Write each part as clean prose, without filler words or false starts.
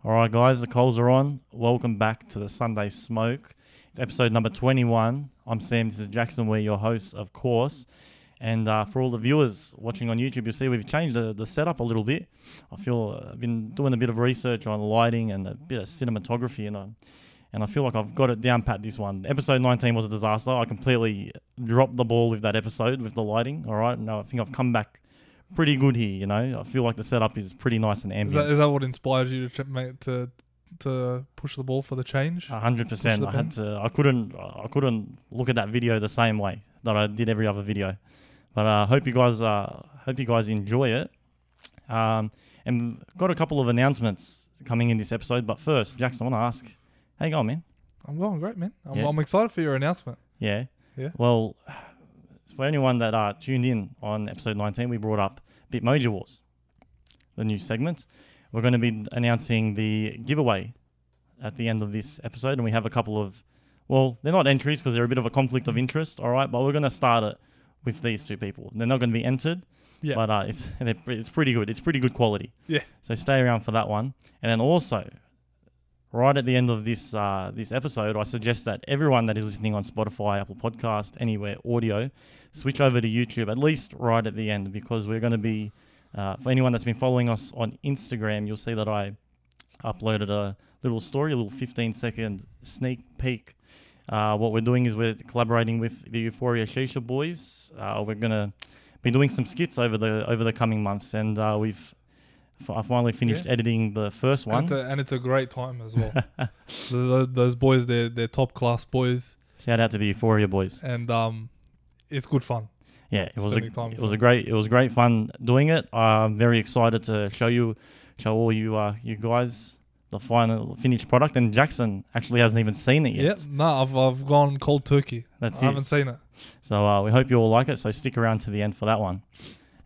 All right, guys, the coals are on. Welcome back to the Sunday Smoke. It's episode number 21. I'm Sam. This is Jackson. We're your hosts, of course. And for all the viewers watching on YouTube, you'll see we've changed the setup a little bit. I feel I've been doing a bit of research on lighting and a bit of cinematography, and I feel like I've got it down pat this one. Episode 19 was a disaster. I completely dropped the ball with that episode with the lighting. All right, no, I think I've come back pretty good here. You know, I feel like the setup is pretty nice and ambient. Is that what inspired you to push the ball for the change? 100%. I couldn't look at that video the same way that I did every other video. But I hope you guys enjoy it. And got a couple of announcements coming in this episode. But first, Jackson, I want to ask, how you going, man? I'm going great, man. I'm excited for your announcement. Yeah. Yeah. Well, for anyone that tuned in on episode 19, we brought up Bitmoji Wars, the new segment. We're going to be announcing the giveaway at the end of this episode, and we have a couple of, well, they're not entries because they're a bit of a conflict of interest, all right? But we're going to start it with these two people. They're not going to be entered, but it's pretty good. It's pretty good quality. Yeah. So stay around for that one. And then also, right at the end of this this episode, I suggest that everyone that is listening on Spotify, Apple Podcast, anywhere audio, switch over to YouTube, at least right at the end, because we're going to be, for anyone that's been following us on Instagram, you'll see that I uploaded a little story, a little 15-second sneak peek. What we're doing is we're collaborating with the Euphoria Shisha boys. We're going to be doing some skits over the coming months, and I finally finished editing the first one. And it's a great time as well. Those boys, they're top class boys. Shout out to the Euphoria boys. And it's good fun. Yeah, it was great fun doing it. I'm very excited to show all you guys the final finished product. And Jackson actually hasn't even seen it yet. Yeah, no, I've gone cold turkey. I haven't seen it. So we hope you all like it. So stick around to the end for that one.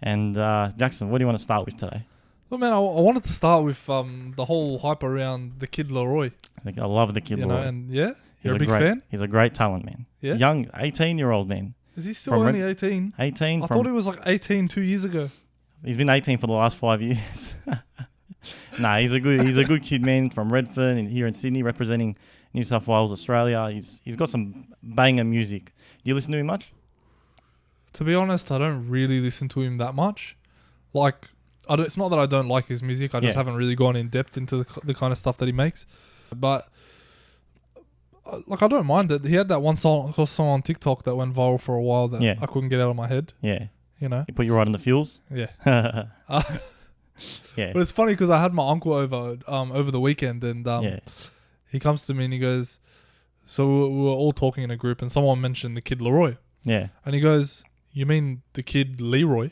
And Jackson, what do you want to start with today? Well, man, I wanted to start with the whole hype around the Kid Laroi. I love the Kid Laroi. And you're a big fan? He's a great talent, man. Yeah? Young, 18-year-old man. Is he still only 18? 18. I thought he was like 18 2 years ago. He's been 18 for the last 5 years. Nah, he's a good kid, man, from Redfern and here in Sydney, representing New South Wales, Australia. He's got some banger music. Do you listen to him much? To be honest, I don't really listen to him that much. Like, it's not that I don't like his music. I just haven't really gone in depth into the kind of stuff that he makes. But like, I don't mind it. He had that one song on TikTok that went viral for a while that I couldn't get out of my head. Yeah. You know? He put you right in the feels? Yeah. Yeah. But it's funny because I had my uncle over the weekend, and he comes to me and he goes, so we were all talking in a group and someone mentioned the Kid Laroi. Yeah. And he goes, you mean the Kid Leroy?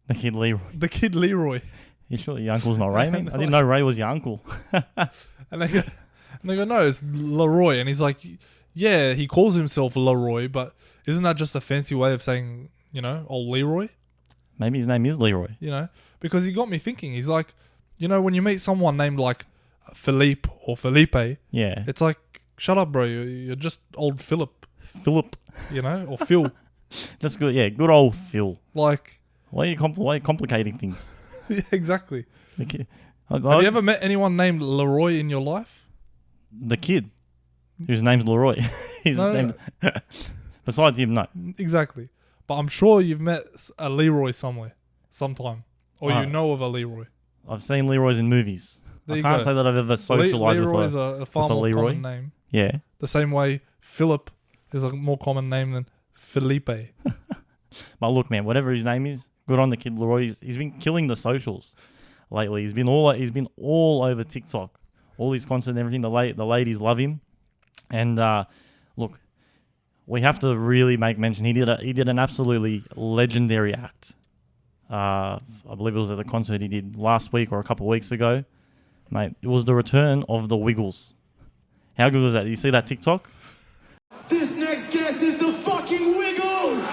The Kid Leroy. The Kid Leroy. You sure your uncle's not Ray, man? I didn't know Ray was your uncle. And they go, no, it's Laroi. And he's like, yeah, he calls himself Laroi, but isn't that just a fancy way of saying, old Leroy? Maybe his name is Leroy. Because he got me thinking. He's like, when you meet someone named like Philippe or Felipe, it's like, shut up, bro. You're just old Philip. Philip. Or Phil. That's good. Yeah, good old Phil. Like, why are you complicating things? Yeah, exactly. Okay. Have you ever met anyone named Laroi in your life? The kid, whose name's Laroi. No. Besides him, no. Exactly. But I'm sure you've met a Leroy sometime. Or you know of a Leroy. I've seen Leroys in movies. I can't say that I've ever socialised with Leroy is a far more common name. Yeah. The same way Philip is a more common name than Felipe. But look, man, whatever his name is, good on the Kid Laroi. He's been killing the socials lately. He's been all over TikTok. All his content and everything. The ladies love him. And look, we have to really make mention. He did an absolutely legendary act. I believe it was at the concert he did last week or a couple of weeks ago. Mate, it was the return of the Wiggles. How good was that? Did you see that TikTok? This next guest is the fucking Wiggles!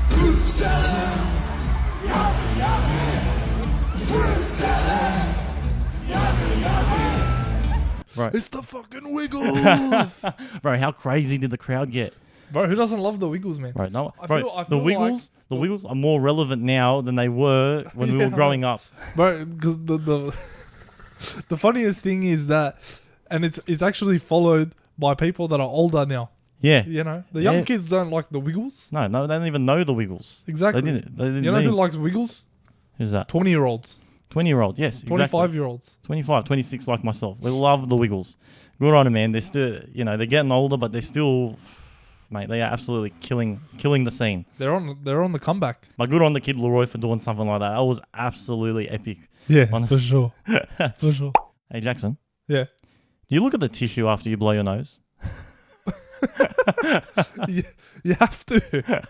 Fruit salad! Yummy, yummy! Fruit salad! Yummy, yummy! Right. It's the fucking Wiggles! Bro, how crazy did the crowd get Bro, who doesn't love the Wiggles, man? Right, no, I bro, feel the Wiggles, like the Wiggles are more relevant now than they were when we Yeah, were growing up. Bro, because the funniest thing is that, and it's actually followed by people that are older now. Yeah. You know, the young Yeah. kids don't like the Wiggles. No, they don't even know the Wiggles. Exactly. They didn't. You know who likes Wiggles? Who's that? 20-year-olds, 20-year-old. Yes, exactly. 25-year-olds. 25, 26 like myself. They love the Wiggles. Good on them, man. They're still, they're getting older, but they're still, mate, they are absolutely killing the scene. They're on the comeback. But good on the Kid Laroi for doing something like that. That was absolutely epic. Yeah, Honest. for sure. For sure. Hey, Jackson, Yeah. do you look at the tissue after you blow your nose? You have to.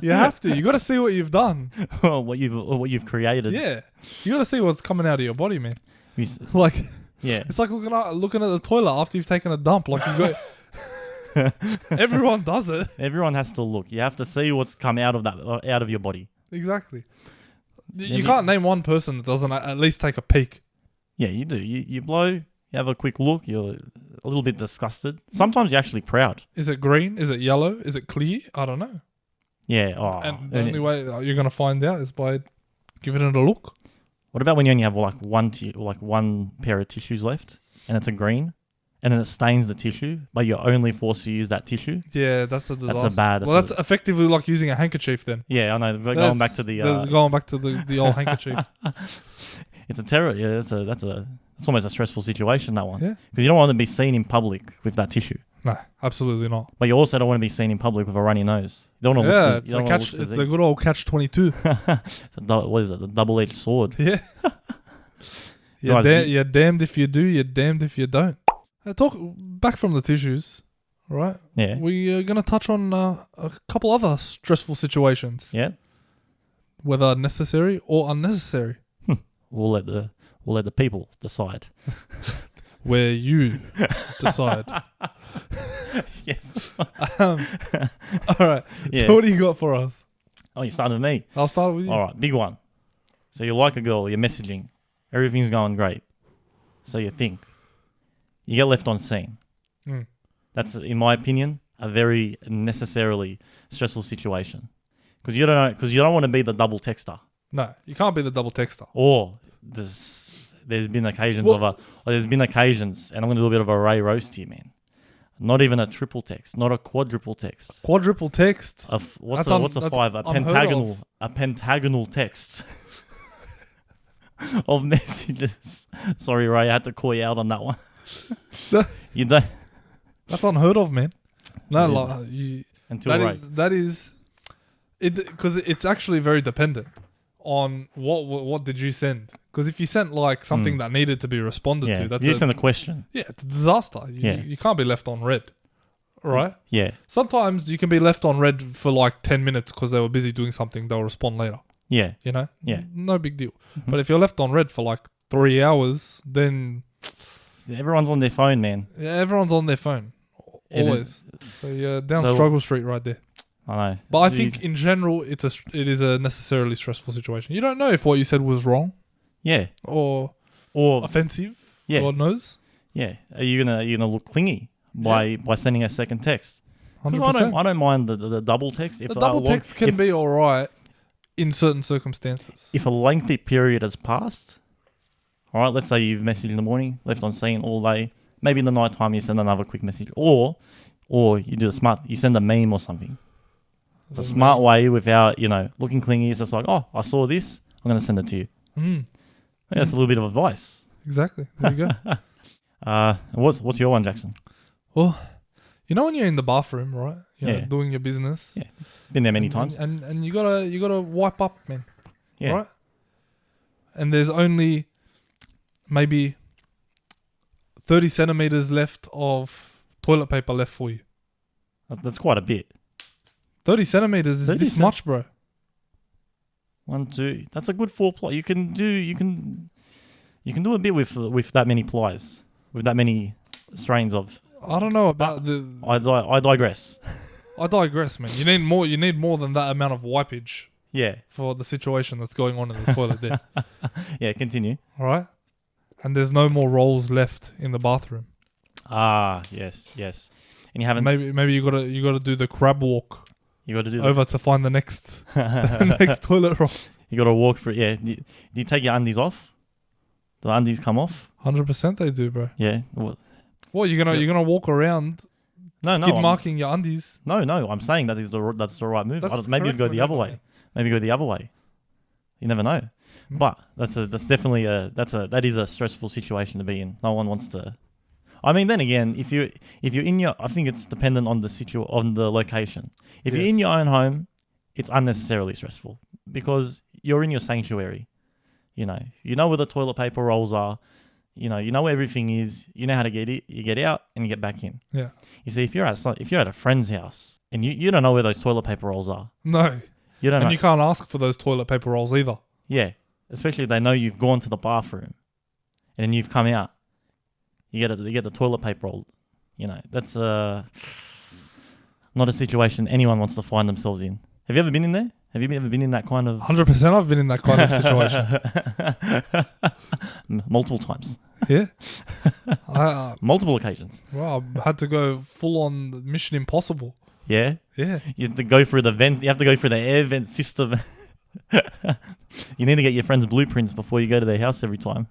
You have to. You got to see what you've done. Or what you've created? Yeah. You got to see what's coming out of your body, man. You s- Like, Yeah. it's like looking at the toilet after you've taken a dump. Like, you got. Everyone does it. Everyone has to look. You have to see what's come out of your body. Exactly. You Then can't name one person that doesn't at least take a peek. Yeah, you do. You blow. You have a quick look. You're a little bit disgusted. Sometimes you're actually proud. Is it green? Is it yellow? Is it clear? I don't know. Yeah. Oh. And the only way that you're going to find out is by giving it a look. What about when you only have like one pair of tissues left, and it's a green, and then it stains the tissue, but you're only forced to use that tissue? Yeah, that's a disaster. That's That's effectively like using a handkerchief then. Yeah, I know. We're going back to going back to the old handkerchief. It's a terror. Yeah, it's almost a stressful situation, that one. Yeah. Because you don't want to be seen in public with that tissue, No, absolutely not. but you also don't want to be seen in public with a runny nose. You don't want to Yeah, look. it's the good old catch-22. What is it? The double-edged sword. Yeah. Guys, You're damned if you do, you're damned if you don't. Talk back from the tissues, right? Yeah. We are going to touch on a couple other stressful situations, Yeah. whether necessary or unnecessary, We'll let the people decide. where you decide. Yes. All right. Yeah. So what do you got for us? Oh, you started with me. I'll start with you. All right, big one. So you like a girl, you're messaging, everything's going great. So you think, you get left on scene. Mm. That's, in my opinion, a very necessarily stressful situation, because you don't want to be the double texter. No, you can't be the double texter. Or there's been occasions and I'm going to do a bit of a Ray roast here, man. Not even a triple text, not a quadruple text. Quadruple text. What's That's a five? A unheard pentagonal text of messages. Sorry, Ray, I had to call you out on that one. You don't. That's unheard of, man. No, It is. like, Until that is it, because it's actually very dependent on what did you send. Because if you sent like something that needed to be responded yeah, to, that's you send a question. yeah, it's a disaster. You can't be left on red, right? Yeah, Sometimes you can be left on red for like 10 minutes because they were busy doing something. They'll respond later. yeah, You know? Yeah. No big deal. Mhm. But if you're left on red for like 3 hours, then everyone's on their phone, man. yeah, everyone's on their phone. It Always. So you're down So- struggle street right there. I know. But I think in general, it is a necessarily stressful situation. You don't know if what you said was wrong Yeah, or or offensive. Yeah. God knows. yeah. Are you gonna look clingy by sending a second text? 100%. Because I don't mind the double text. If The double text can be all right in certain circumstances. if a lengthy period has passed. All right, let's say you've messaged in the morning, left on scene all day. Maybe in the night time you send another quick message, or you do you send a meme or something. It's a smart way without looking clingy. It's just like, oh, I saw this, I'm gonna send it to you. Mm, Yeah, that's a little bit of advice. exactly. There you go. What's your one, Jackson? Well, you know when you're in the bathroom, right? You're Yeah. doing your business. Yeah. Been there many And- times. And you gotta wipe up, man. Yeah. Right? And there's only maybe 30 centimeters left of toilet paper left for you. That's quite a bit. 30 centimeters is 30 this much, bro. 1, 2. That's a good 4 ply. You can do a bit with that many plies, with that many strains of. I don't know about I digress. I digress, man. You need more than that amount of wipage Yeah. for the situation that's going on in the toilet there. Yeah. Continue. All right? And there's no more rolls left in the bathroom. Ah, yes. and you haven't. Maybe you gotta do the crab walk You got to do over to find the next the next toilet roll. You got to walk through. Yeah. Do you take your undies off? The undies come off. 100% they do, bro. Yeah. What you're gonna walk around skid marking your undies? No. I'm saying that's the right move. Maybe you'd go the other way. Maybe go the other way. You never know. But that's definitely that is a stressful situation to be in. No one wants to. I mean, then again, if you're in your, I think it's dependent on on the location. If you're in your own home, it's unnecessarily stressful because you're in your sanctuary. You know where the toilet paper rolls are. You know where everything is. You know how to get it. You get out and you get back in. Yeah. You see, if you're at a friend's house and you don't know where those toilet paper rolls are. No. You don't know. And you can't ask for those toilet paper rolls either. Yeah. Especially if they know you've gone to the bathroom and then you've come out. You get the toilet paper roll. That's not a situation anyone wants to find themselves in. Have you ever been in there? Have you ever been in that kind of... 100% I've been in that kind of situation. Multiple times. Yeah. Multiple occasions. Well, I had to go full on Mission Impossible. Yeah? Yeah. You have to go through the vent. You have to go through the air vent system. You need to get your friends' blueprints before you go to their house every time.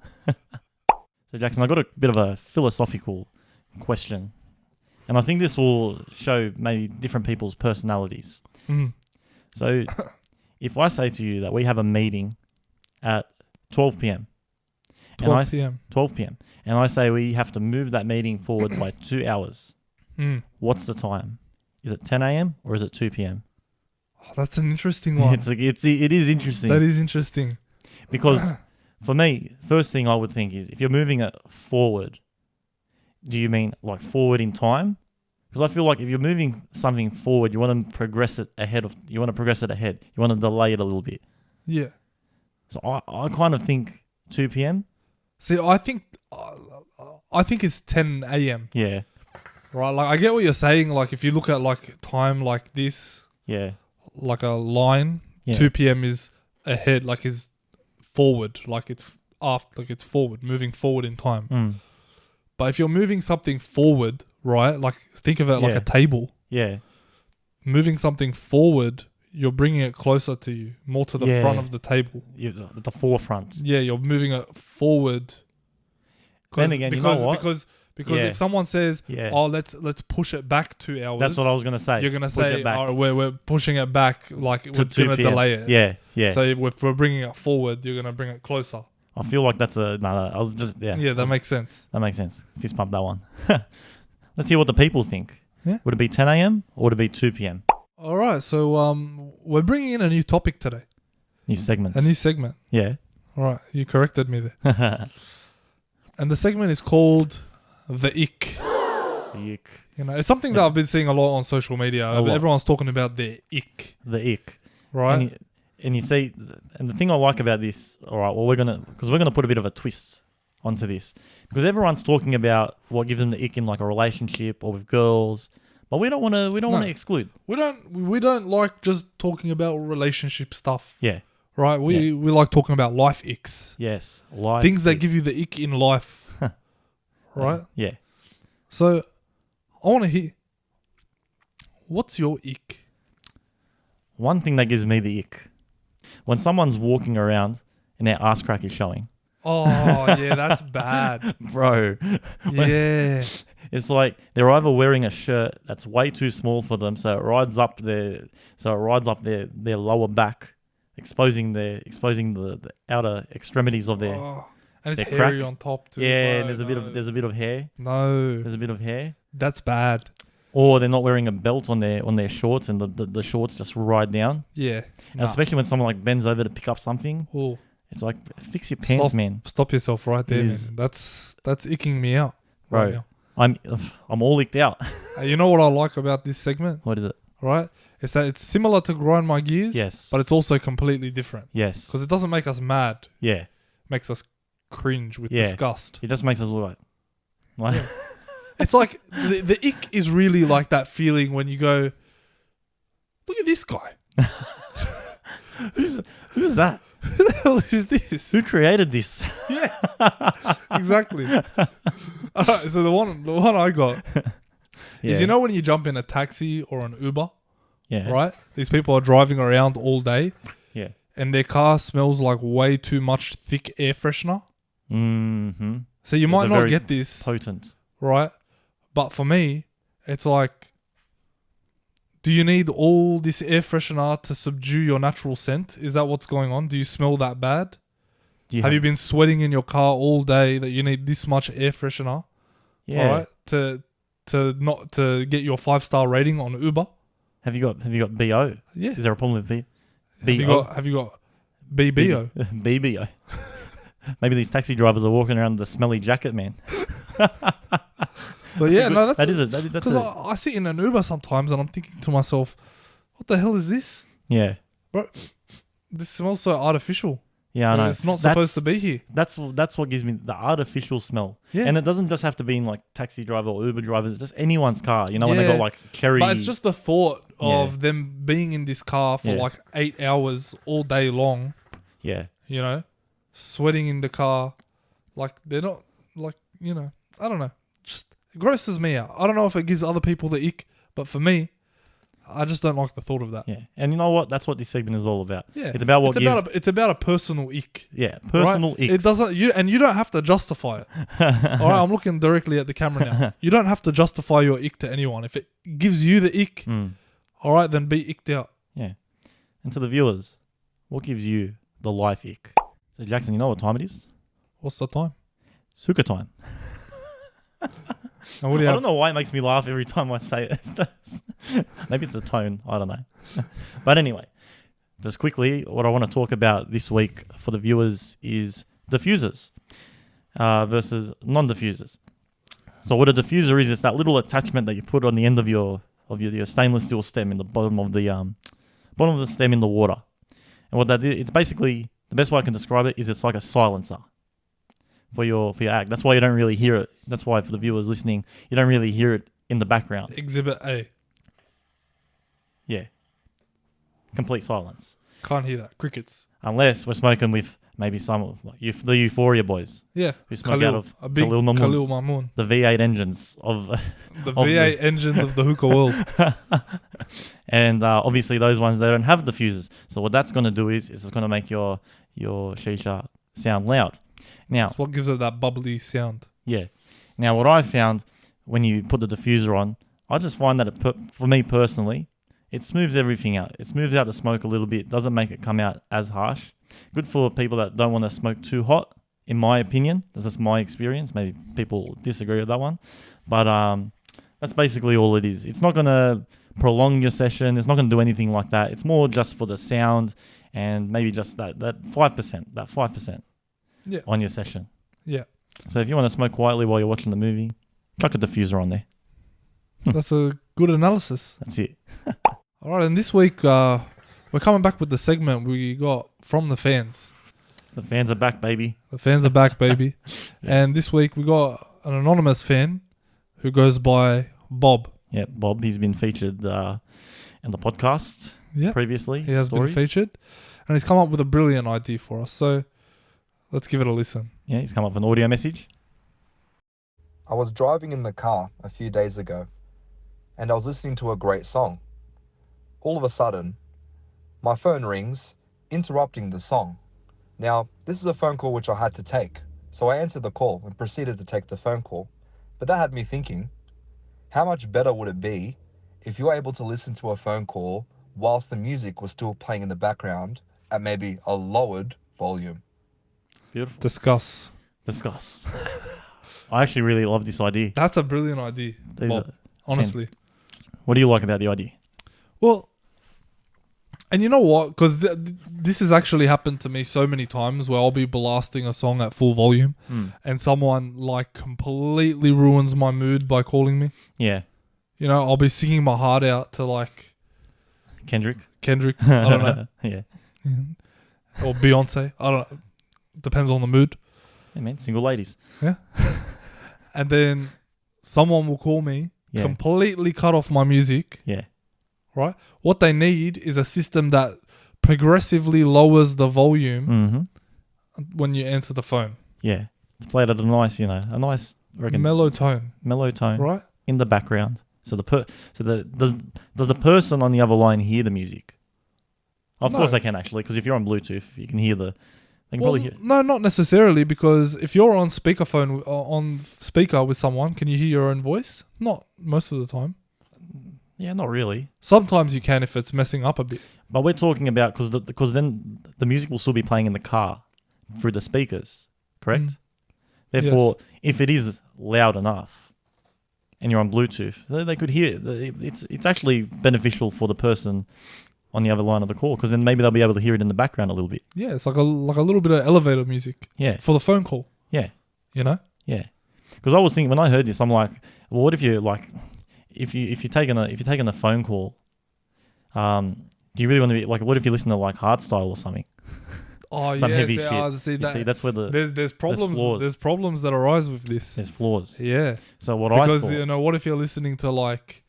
So, Jackson, I got a bit of a philosophical question. And I think this will show maybe different people's personalities. Mm. So, if I say to you that we have a meeting at 12 p.m. 12 p.m. 12 p.m. And I say we have to move that meeting forward by 2 hours. What's the time? Is it 10 a.m. or is it 2 p.m.? Oh, that's an interesting one. It is interesting. That is interesting. Because for me, first thing I would think is if you're moving it forward, do you mean like forward in time? Because I feel like if you're moving something forward, you want to progress it ahead. You want to delay it a little bit. Yeah. So I kind of think 2 p.m. See, I think it's 10 a.m. Yeah. Right. Like I get what you're saying. Like if you look at like time like this. Yeah. Like a line. Yeah. 2 p.m. is ahead. Like is forward. Like it's after. Like it's forward. Moving forward in time. But if you're moving something forward, right? Like think of it like a table. Yeah. Moving something forward, you're bringing it closer to you, more to the front of the table. The forefront. Yeah, you're moving it forward. Then again, you know what? Because if someone says, "Oh, let's push it back 2 hours," that's what I was gonna say. You're gonna say, "Oh, we're pushing it back, like we're gonna delay it." Yeah. So if we're bringing it forward, you're gonna bring it closer. I feel like that's I was just Yeah, that makes sense. That makes sense. Fist pump that one. Let's hear what the people think. Yeah. Would it be 10 a.m. or would it be 2 p.m.? All right, so we're bringing in a new topic today. New segment. A new segment. Yeah. All right, you corrected me there. And the segment is called The Ick. The Ick. It's something that I've been seeing a lot on social media. Everyone's talking about their ick. The ick. Right? And you see, and the thing I like about this, all right, well, we're going to put a bit of a twist onto this. Because everyone's talking about what gives them the ick in like a relationship or with girls. But we don't want to exclude. We don't like just talking about relationship stuff. Yeah. Right? We like talking about life icks. Yes. Life things that give you the ick in life. Right? Yeah. So I want to hear, what's your ick? One thing that gives me the ick. When someone's walking around and their ass crack is showing. Oh, yeah, that's bad. Bro. Yeah. It's like they're either wearing a shirt that's way too small for them, so it rides up their lower back, exposing the outer extremities of their and it's their hairy crack on top too. Yeah, and there's a bit of hair. No. There's a bit of hair. That's bad. Or they're not wearing a belt on their shorts and the shorts just ride down. Yeah. And especially when someone like bends over to pick up something. Ooh. It's like, fix your pants, man. Stop yourself right there, man. That's icking me out. Bro, right I'm all icked out. You know what I like about this segment? What is it? Right? It's that it's similar to Grind My Gears. Yes. But it's also completely different. Yes. Because it doesn't make us mad. Yeah. It makes us cringe with disgust. It just makes us look like... Yeah. It's like, the ick is really like that feeling when you go, look at this guy. Who's that? Who the hell is this? Who created this? Yeah, exactly. Alright, so the one I got is when you jump in a taxi or an Uber, Yeah. right? These people are driving around all day Yeah. and their car smells like way too much thick air freshener. Mm-hmm. So you might not get this, Potent. right? But for me, it's like, do you need all this air freshener to subdue your natural scent? Is that what's going on? Do you smell that bad? Have you been sweating in your car all day that you need this much air freshener? Yeah. All right, to get your 5-star rating on Uber. Have you got BO? Yeah. Is there a problem with B? Have you got BBO? BBO. Maybe these taxi drivers are walking around with the smelly jacket, man. But yeah, no, that's because I sit in an Uber sometimes and I'm thinking to myself, what the hell is this? Yeah. Bro, this smells so artificial. Yeah, I know. It's not supposed to be here. That's what gives me the artificial smell. Yeah. And it doesn't just have to be in like taxi driver or Uber drivers. It's just anyone's car, when they got like cherry. But it's just the thought of them being in this car for like 8 hours all day long. Yeah. Sweating in the car. Like, they're not, like, I don't know. Just it grosses me out. I don't know if it gives other people the ick, but for me, I just don't like the thought of that. Yeah. And you know what? That's what this segment is all about. Yeah. It's about it's about a personal ick. Yeah, personal right? icks. It doesn't you don't have to justify it. All right, I'm looking directly at the camera now. You don't have to justify your ick to anyone. If it gives you the ick, all right, then be icked out. Yeah. And to the viewers, what gives you the life ick? So Jackson, you know what time it is? What's the time? It's hookah time. And what do you I have? don't know why it makes me laugh every time I say it. Maybe it's the tone. I don't know. But anyway, just quickly, what I want to talk about this week for the viewers is diffusers versus non-diffusers. So what a diffuser is, it's that little attachment that you put on the end of your stainless steel stem in the bottom of the stem in the water. And what that is, it's basically, the best way I can describe it is it's like a silencer for your act. That's why you don't really hear it. That's why for the viewers listening, you don't really hear it in the background. Exhibit A. Yeah. Complete silence. Can't hear that. Crickets. Unless we're smoking with maybe some like the Euphoria boys. Yeah. Who smoke out of a big Khalil Mamoon. The V8 engines of the V8 engines of the hookah world. And obviously those ones, they don't have diffusers. So what that's going to do is it's going to make your shisha sound loud. Now, that's what gives it that bubbly sound. Yeah. Now, what I found when you put the diffuser on, I just find that for me personally, it smooths everything out. It smooths out the smoke a little bit. Doesn't make it come out as harsh. Good for people that don't want to smoke too hot, in my opinion. That's just my experience. Maybe people disagree with that one. But that's basically all it is. It's not going to prolong your session. It's not going to do anything like that. It's more just for the sound and maybe just that 5%. Yeah. On your session. Yeah. So if you want to smoke quietly while you're watching the movie, chuck a diffuser on there. That's a good analysis. That's it. All right, and this week we're coming back with the segment we got from the fans. The fans are back, baby. The fans are back, baby. Yeah. And this week we got an anonymous fan who goes by Bob. Yeah, Bob. He's been featured in the podcast previously. He has been featured. And he's come up with a brilliant idea for us. So let's give it a listen. Yeah, he's come up with an audio message. I was driving in the car a few days ago, and I was listening to a great song. All of a sudden, my phone rings, interrupting the song. Now, this is a phone call which I had to take, so I answered the call and proceeded to take the phone call. But that had me thinking, how much better would it be if you were able to listen to a phone call whilst the music was still playing in the background at maybe a lowered volume? Beautiful. Discuss. I actually really love this idea. That's a brilliant idea, Bob, honestly. What do you like about the idea? Well, and you know what? Because this has actually happened to me so many times where I'll be blasting a song at full volume and someone like completely ruins my mood by calling me. Yeah. You know, I'll be singing my heart out to like Kendrick. I don't know. Yeah. Or Beyonce. I don't know. Depends on the mood. Yeah, man. Single ladies. Yeah. And then someone will call me, completely cut off my music. Yeah. Right? What they need is a system that progressively lowers the volume when you answer the phone. Yeah. It's played at a nice, mellow tone. Right? In the background. So does the person on the other line hear the music? Of No. course they can actually, because if you're on Bluetooth, you can hear they can Well, probably hear. no, not necessarily, because if you're on speakerphone on speaker with someone, can you hear your own voice? Not most of the time. Yeah, not really. Sometimes you can if it's messing up a bit. But we're talking about because then the music will still be playing in the car through the speakers, correct? Mm. Therefore, if it is loud enough and you're on Bluetooth, they could hear it. It's actually beneficial for the person on the other line of the call, because then maybe they'll be able to hear it in the background a little bit. Yeah, it's like a little bit of elevator music Yeah, for the phone call. yeah, You know? yeah. Because I was thinking when I heard this, I'm like, well, what if you like, if you're taking a phone call, do you really want to be like, what if you listen to like hardstyle or something? Oh, Some yeah, heavy see, shit. I see You that. see, that's where There's problems. flaws. There's problems that arise with this. there's flaws. Yeah, So what I because thought, you know, what if you're listening to like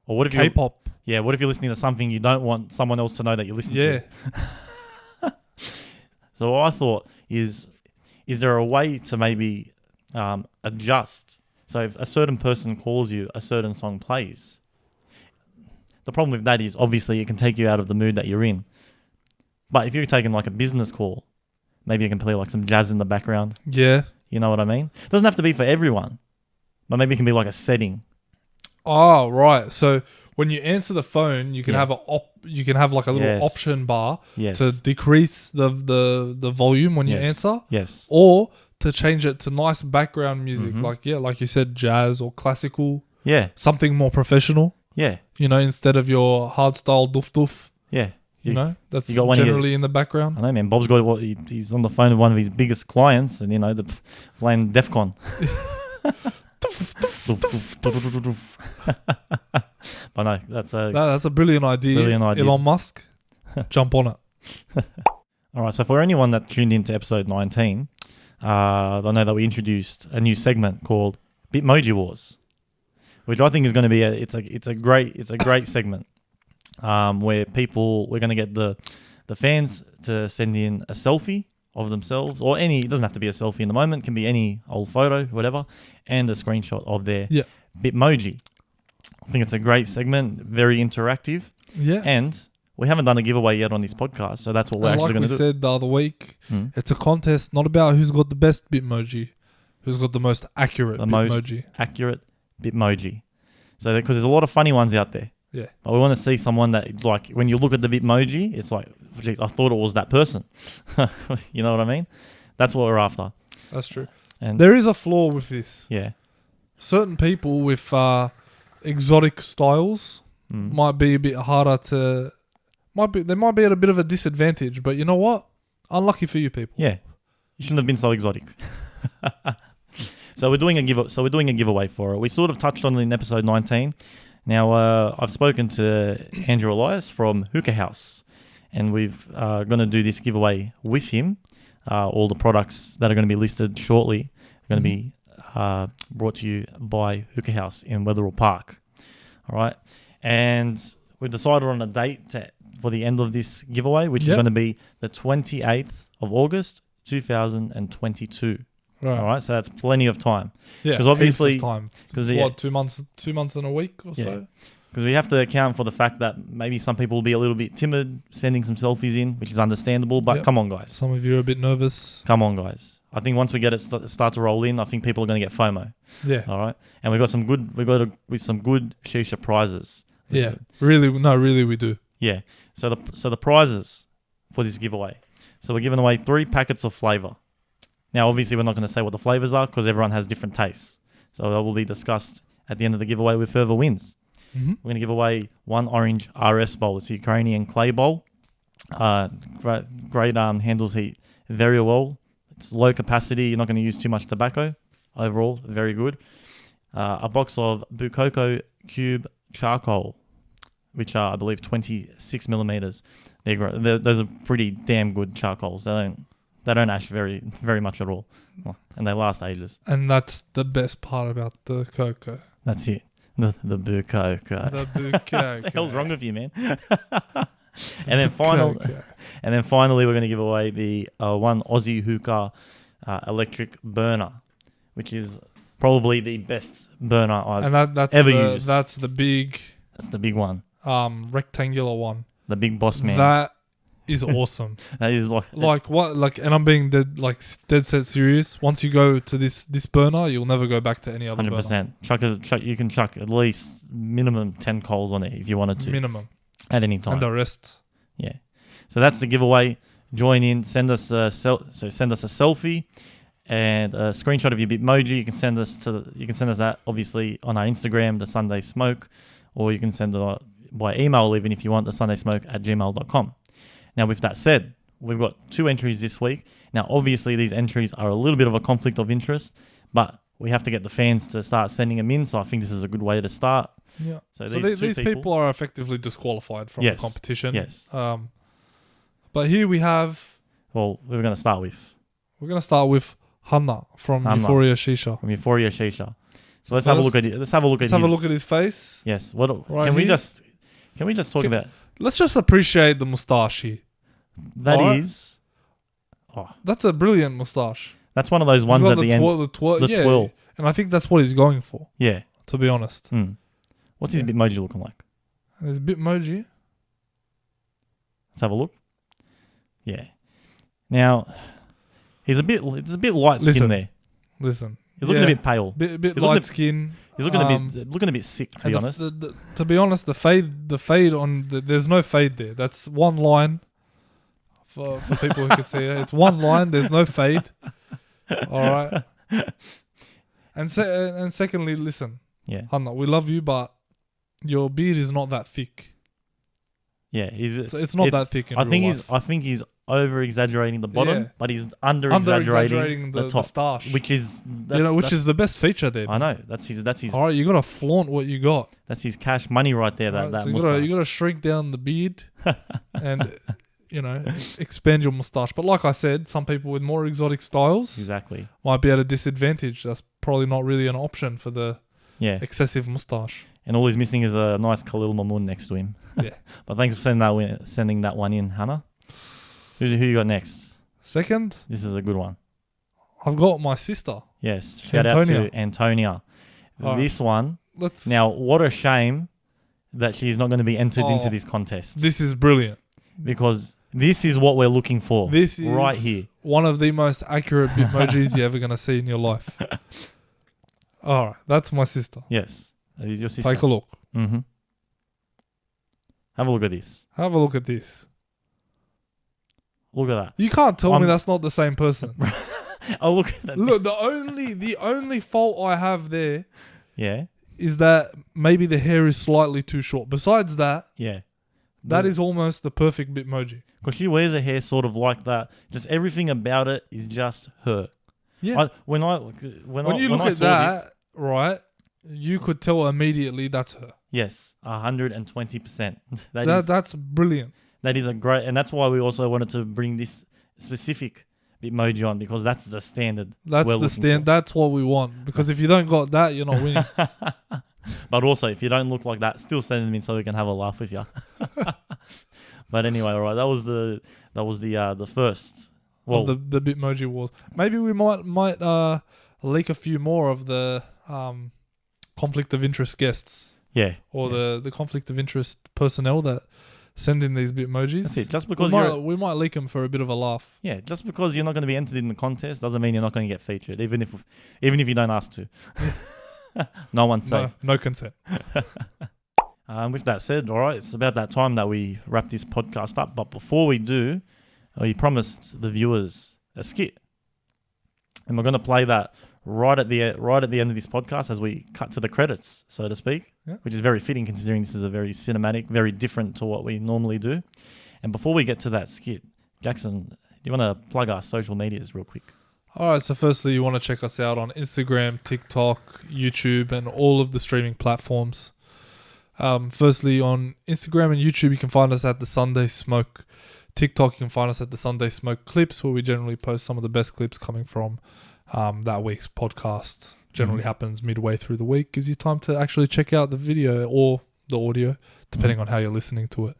or what if you K-pop? Yeah, what if you're listening to something you don't want someone else to know that you're listening Yeah, to? So what I thought is there a way to maybe adjust? So if a certain person calls you, a certain song plays. The problem with that is obviously it can take you out of the mood that you're in. But if you're taking like a business call, maybe you can play like some jazz in the background. yeah. You know what I mean? It doesn't have to be for everyone, but maybe it can be like a setting. Oh, right. So when you answer the phone, you can Yeah. have you can have like a little Yes. option bar Yes. to decrease the volume when you Yes. answer, Yes. or to change it to nice background music, Mhm. like you said, jazz or classical, Yeah. something more professional. Yeah. You know, instead of your hardstyle doof doof. Yeah. You know, that's you got one of your- generally in the background. I know, man. Bob's got he's on the phone with one of his biggest clients, and the playing DEFCON. But no, That's a brilliant idea. Brilliant idea. Elon Musk, jump on it. all right. So for anyone that tuned into episode 19, I know that we introduced a new segment called Bitmoji Wars, which I think is going to be it's a great segment, where we're going to get the fans to send in a selfie of themselves, or it doesn't have to be a selfie in the moment, it can be any old photo, whatever, and a screenshot of their Yeah. Bitmoji. I think it's a great segment, very interactive, Yeah. and we haven't done a giveaway yet on this podcast, so that's what we're And actually like going we to do. said the other week, Hmm. it's a contest, not about who's got the best Bitmoji, who's got the most accurate The most Bitmoji. accurate Bitmoji. So because there's a lot of funny ones out there. Yeah. But we want to see someone that, like, when you look at the Bitmoji, it's like, geez, I thought it was that person. You know what I mean? That's what we're after. That's true. And There is a flaw with this. yeah. Certain people with exotic styles Mm. might be a bit harder to. They might be at a bit of a disadvantage, but you know what? Unlucky for you people. Yeah. You shouldn't have been so exotic. So we're doing a giveaway for it. We sort of touched on it in episode 19. Now, I've spoken to Andrew Elias from Hookah House, and we've going to do this giveaway with him. All the products that are going to be listed shortly are going to be brought to you by Hookah House in Wetherill Park. All right. And we've decided on a date for the end of this giveaway, which is Yep. going to be the 28th of August, 2022. Right. All right. So that's plenty of time. Yeah. 'Cause obviously- heaps of time. 'cause, What, 2 months and a week or Yeah. so? Because we have to account for the fact that maybe some people will be a little bit timid sending some selfies in, which is understandable. But Yep. come on, guys. Some of you are a bit nervous. Come on, guys. I think once we get it start to roll in, I think people are going to get FOMO. Yeah. All right. And we've got some good Shisha prizes. Yeah. Really we do. Yeah. So the prizes for this giveaway. So we're giving away 3 packets of Flavour. Now, obviously, we're not going to say what the flavors are because everyone has different tastes. So that will be discussed at the end of the giveaway with further wins. Mm-hmm. We're going to give away 1 orange RS bowl. It's a Ukrainian clay bowl. Great handles heat very well. It's low capacity. You're not going to use too much tobacco. Overall, very good. A box of Bucoco cube charcoal, which are, I believe, 26 millimeters. Those are pretty damn good charcoals. They don't ash very, very much at all. And they last ages. And that's the best part about the cocoa. That's it. The Bucoco. The Bucoco. What the hell's wrong with you, man? And then finally, we're going to give away the 1 Ozzy Hookah electric burner, which is Probably the best burner I've And that's ever the, used. That's the big That's the big one. rectangular one. The big boss man. That is awesome. That is like Like what? Like, and I'm being dead set serious. Once you go to this burner, you'll never go back to any other 100%. You can chuck at least minimum 10 coals on it if you wanted burner. to Minimum. at any time. And the rest. Yeah. So that's the giveaway. Join in. Send us a selfie and a screenshot of your Bitmoji. You can send us that obviously on our Instagram, the Sunday Smoke, or you can send it by email even if you want, the sundaysmoke@gmail.com. Now with that said, we've got 2 entries this week. Now obviously these entries are a little bit of a conflict of interest, but we have to get the fans to start sending them in. So I think this is a good way to start. Yeah. So So these these two people are effectively disqualified from Yes. the competition. Yes. But here we have. Well, we're going to start with We're gonna start with Hanna from Hanna. Euphoria Shisha. from Euphoria Shisha. So let's have a look at it. Let's have a look Let's at have a his, look at his face. Yes. What Right can we here. just talk about? Let's just appreciate the moustache here. That Alright. is. Oh, That's a brilliant moustache. that's one of those ones He's got at the end. the twirl. the Yeah, twirl. and I think that's what he's going for. Yeah. To be honest, What's his Yeah. Bitmoji looking like? and there's Bitmoji. Let's have a look. Yeah. Now, it's a bit light skin Listen. there. Listen, He's looking yeah, a bit pale. bit He's looking light a- skin. He's looking a bit sick, to be And honest. to be honest, the fade on there's no fade there. That's one line. For people who can see it, it's one line. There's no fade. All right. And secondly, listen, Yeah. Hanna, we love you, but your beard is not that thick. Yeah. It's not that thick. In I real think life. I think he's over exaggerating the bottom, Yeah. but he's under exaggerating the top, moustache, which is which is the best feature there. I know that's his All right, you gotta flaunt what you got. that's his cash money right there. Right, That so mustache. you gotta shrink down the beard and expand your moustache. But like I said, some people with more exotic styles Exactly. might be at a disadvantage. That's probably not really an option for the Yeah. excessive moustache. And all he's missing is a nice Khalil Mamoun next to him. Yeah. But thanks for sending that one in, Hannah. Who you got next? Second, This is a good one. I've got my sister. Yes. Shout Antonia. out to Antonia. Alright. This one. Let's. Now, what a shame that she's not going to be entered into Oh. this contest. This is brilliant. Because this is what we're looking for. This is right here. one of the most accurate Bitmojis you're ever gonna see in your life. All right, that's my sister. Yes. That is your sister. Take a look. Mm-hmm. Have a look at this. Have a look at this. Look at that. You can't tell me I'm- that's not the same person. Oh, look at that. Look, the only fault I have there Yeah. is that maybe the hair is slightly too short. Besides that, Yeah. that is almost the perfect Bitmoji. Because she wears her hair sort of like that. Just everything about it is just her. Yeah. When When you look I at saw that, this, right, you could tell immediately that's her. yes, 120%. That's brilliant. That is a great, and that's why we also wanted to bring this specific Bitmoji on, because that's the standard. That's we're the looking stand. That's what we want. Because if you don't got that, you're not winning. for. But also, if you don't look like that, still send them in so we can have a laugh with you. But anyway, all right, that was the first. Well, Of the Bitmoji Wars. Maybe we might leak a few more of the conflict of interest guests yeah, or the conflict of interest personnel that send in these Bitmojis. that's it. Just We because we might leak them for a bit of a laugh. just because you're not going to be entered in the contest doesn't mean you're not going to get featured, even if you don't ask to. No one's safe. No consent. With that said, all right, it's about that time that we wrap this podcast up. But before we do, we promised the viewers a skit, and we're going to play that right at the end of this podcast as we cut to the credits, so to speak, Yeah. which is very fitting considering this is a very cinematic, very different to what we normally do. And before we get to that skit, Jackson, do you want to plug our social medias real quick? All right, so firstly, you want to check us out on Instagram, TikTok, YouTube, and all of the streaming platforms. Firstly, on Instagram and YouTube, you can find us at The Sunday Smoke. TikTok, you can find us at The Sunday Smoke Clips, where we generally post some of the best clips coming from that week's podcast. Generally happens midway through the week. Gives you time to actually check out the video or the audio, depending on how you're listening to it.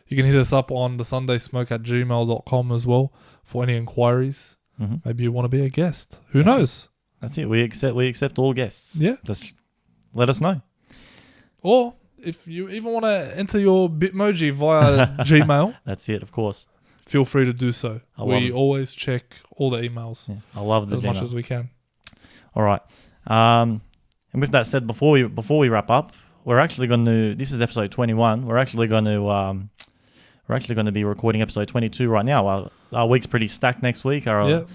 You can hit us up on thesundaysmoke@gmail.com as well for any inquiries. Mm-hmm. Maybe you want to be a guest. Who knows? That's it. We accept all guests. Yeah. Just let us know. Or if you even want to enter your Bitmoji via Gmail, That's it, of course. feel free to do so. We always check all the emails I love the as much as we can. All right. And with that said, before we wrap up, we're actually going to. This is episode 21. We're actually going to be recording episode 22 right now. Our week's pretty stacked next week. Our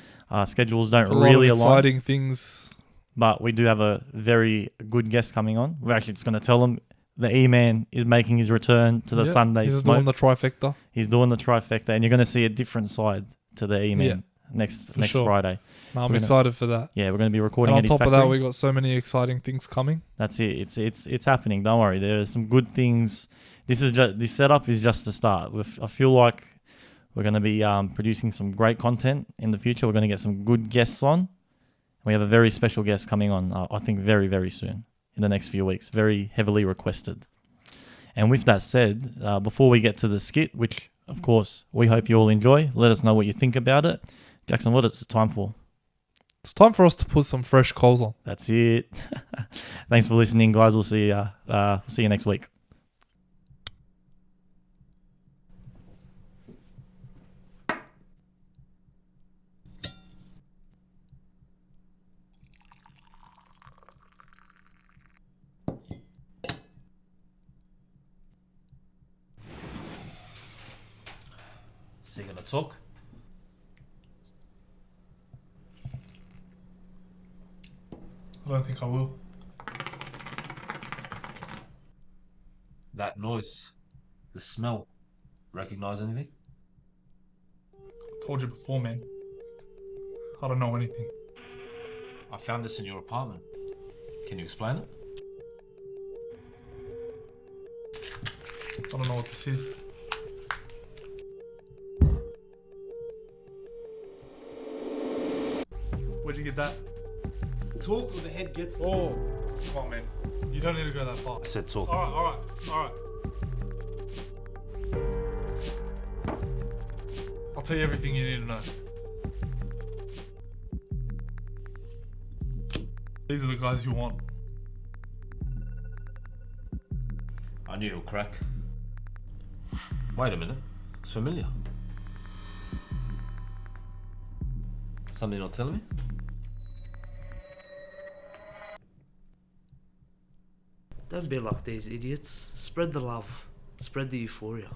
schedules don't really align. Exciting things. But we do have a very good guest coming on. We're actually just going to tell them the E-Man is making his return to the Sunday He's Smoke. doing the trifecta. He's doing the trifecta, and you're going to see a different side to the E-Man next sure. Friday. No, I'm excited for that. Yeah, we're going to be recording and at on his top factory. of that, we got so many exciting things coming. That's it. It's happening. Don't worry. There are some good things. This setup is just the start. I feel like we're going to be producing some great content in the future. We're going to get some good guests on. We have a very special guest coming on, I think, very, very soon, in the next few weeks. Very heavily requested. And with that said, before we get to the skit, which, of course, we hope you all enjoy, let us know what you think about it. Jackson, what is it time for? It's time for us to put some fresh coals on. That's it. Thanks for listening, guys. We'll see you next week. So you're going to talk? I don't think I will. That noise, the smell, recognize anything? Told you before, man. I don't know anything. I found this in your apartment. Can you explain it? I don't know what this is. Where'd you get that? Talk or the head gets... Oh, come on, man. You don't need to go that far. I said talk. Alright. I'll tell you everything you need to know. These are the guys you want. I knew he'll crack. Wait a minute. It's familiar. Something you're not telling me? Don't be like these idiots. Spread the love. Spread the euphoria.